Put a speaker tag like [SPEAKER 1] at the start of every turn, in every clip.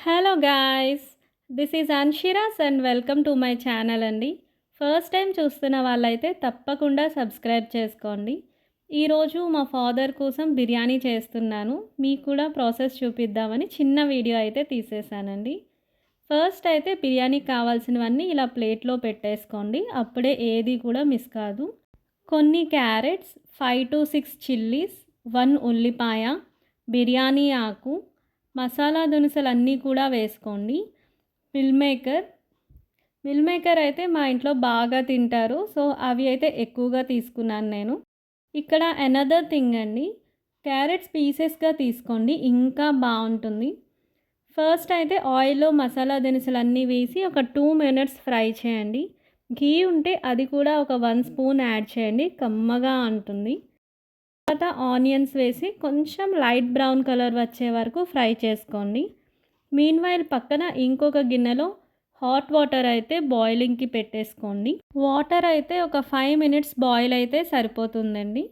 [SPEAKER 1] Hello guys, this is Anshiras and welcome to my channel అండి. First time చూస్తున్న వాళ్ళైతే తప్పకుండా సబ్స్క్రైబ్ చేసుకోండి. ఈరోజు మా ఫాదర్ కోసం బిర్యానీ చేస్తున్నాను. మీకు కూడా ప్రాసెస్ చూపిద్దామని చిన్న వీడియో అయితే తీసేసానండి. ఫస్ట్ అయితే బిర్యానీకి కావాల్సినవన్నీ ఇలా ప్లేట్లో పెట్టేసుకోండి. అప్పుడే ఏది కూడా మిస్ కాదు. కొన్ని క్యారెట్స్, 5 to 6 చిల్లీస్, 1 ఉల్లిపాయ, బిర్యానీ ఆకు, మసాలా దినుసులన్నీ కూడా వేసుకోండి. మిల్ మేకర్ అయితే మా ఇంట్లో బాగా తింటారు. సో అవి అయితే ఎక్కువగా తీసుకున్నాను నేను. ఇక్కడ అనదర్ థింగ్ అండి, క్యారెట్స్ పీసెస్గా తీసుకోండి, ఇంకా బాగుంటుంది. ఫస్ట్ అయితే ఆయిల్లో మసాలా దినుసులన్నీ వేసి ఒక 2 minutes ఫ్రై చేయండి. ఘీ ఉంటే అది కూడా ఒక 1 స్పూన్ యాడ్ చేయండి, కమ్మగా ఉంటుంది. తర్వాత ఆనియన్స్ వేసి కొంచెం లైట్ బ్రౌన్ కలర్ వచ్చే వరకు ఫ్రై చేసుకోండి. మీన్వైల్ పక్కన ఇంకొక గిన్నెలో హాట్ వాటర్ అయితే బాయిలింగ్కి పెట్టేసుకోండి. వాటర్ అయితే ఒక 5 minutes బాయిల్ అయితే సరిపోతుందండి.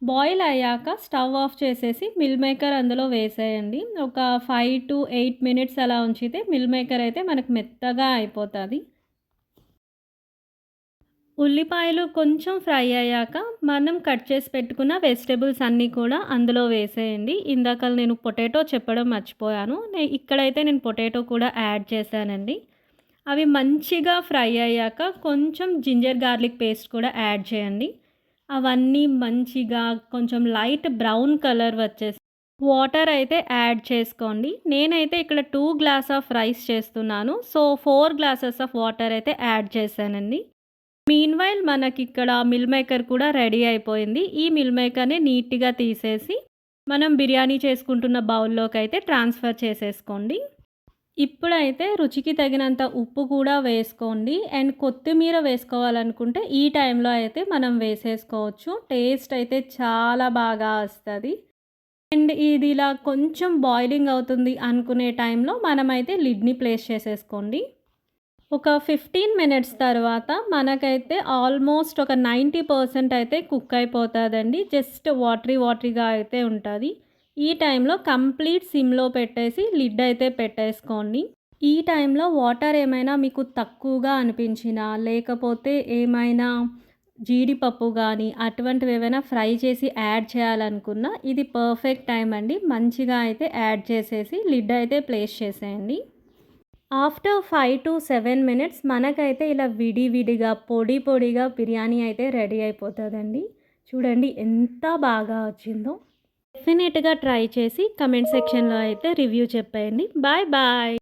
[SPEAKER 1] బాయిల్ అయ్యాక స్టవ్ ఆఫ్ చేసేసి మిల్ మేకర్ అందులో వేసేయండి. ఒక 5 to 8 minutes అలా ఉంచితే మిల్ మేకర్ అయితే మనకు మెత్తగా అయిపోతుంది. ఉల్లిపాయలు కొంచెం ఫ్రై అయ్యాక మనం కట్ చేసి పెట్టుకున్న వెజిటేబుల్స్ అన్నీ కూడా అందులో వేసేయండి. ఇందాక నేను పొటాటో చెప్పడం మర్చిపోయాను. ఇక్కడైతే నేను పొటాటో కూడా యాడ్ చేశానండి. అవి మంచిగా ఫ్రై అయ్యాక కొంచెం జింజర్ గార్లిక్ పేస్ట్ కూడా యాడ్ చేయండి. అవన్నీ మంచిగా కొంచెం లైట్ బ్రౌన్ కలర్ వచ్చేసి వాటర్ అయితే యాడ్ చేసుకోండి. నేనైతే ఇక్కడ 2 గ్లాస్ ఆఫ్ రైస్ చేస్తున్నాను. సో 4 glasses ఆఫ్ వాటర్ అయితే యాడ్ చేశానండి. మీన్‌వైల్ మనకిక్కడ మిల్ మేకర్ కూడా రెడీ అయిపోయింది. ఈ మిల్ మేకర్‌ని నీట్‌గా తీసేసి మనం బిర్యానీ చేసుకుంటున్న బౌల్‌లోకైతే ట్రాన్స్‌ఫర్ చేసేసుకోండి. ఇప్పుడైతే రుచికి తగినంత ఉప్పు కూడా వేసుకోండి. అండ్ కొత్తిమీర వేసుకోవాలనుకుంటే ఈ టైంలో అయితే మనం వేసేసుకోవచ్చు. టేస్ట్ అయితే చాలా బాగా వస్తది. అండ్ ఇది ఇలా కొంచెం బాయిలింగ్ అవుతుంది అనుకునే టైంలో మనమైతే లిడ్‌ని ప్లేస్ చేసేసుకోండి. ఒక 15 minutes తర్వాత మనకైతే ఆల్మోస్ట్ ఒక 90% అయితే కుక్ అయిపోతుందండి. జస్ట్ వాటరీగా అయితే ఉంటుంది. ఈ టైంలో కంప్లీట్ సిమ్లో పెట్టేసి లిడ్ అయితే పెట్టేసుకోండి. ఈ టైంలో వాటర్ ఏమైనా మీకు తక్కువగా అనిపించినా, లేకపోతే ఏమైనా జీడిపప్పు కానీ అటువంటివి ఏమైనా ఫ్రై చేసి యాడ్ చేయాలనుకున్నా ఇది పర్ఫెక్ట్ టైం అండి. మంచిగా అయితే యాడ్ చేసేసి లిడ్ అయితే ప్లేస్ చేసేయండి. ఆఫ్టర్ 5 to 7 minutes మనకైతే ఇలా విడివిడిగా పొడిగా బిర్యానీ అయితే రెడీ అయిపోతుందండి. చూడండి ఎంత బాగా వచ్చిందో. డెఫినెట్గా ట్రై చేసి కమెంట్ సెక్షన్లో అయితే రివ్యూ చెప్పేయండి. Bye bye.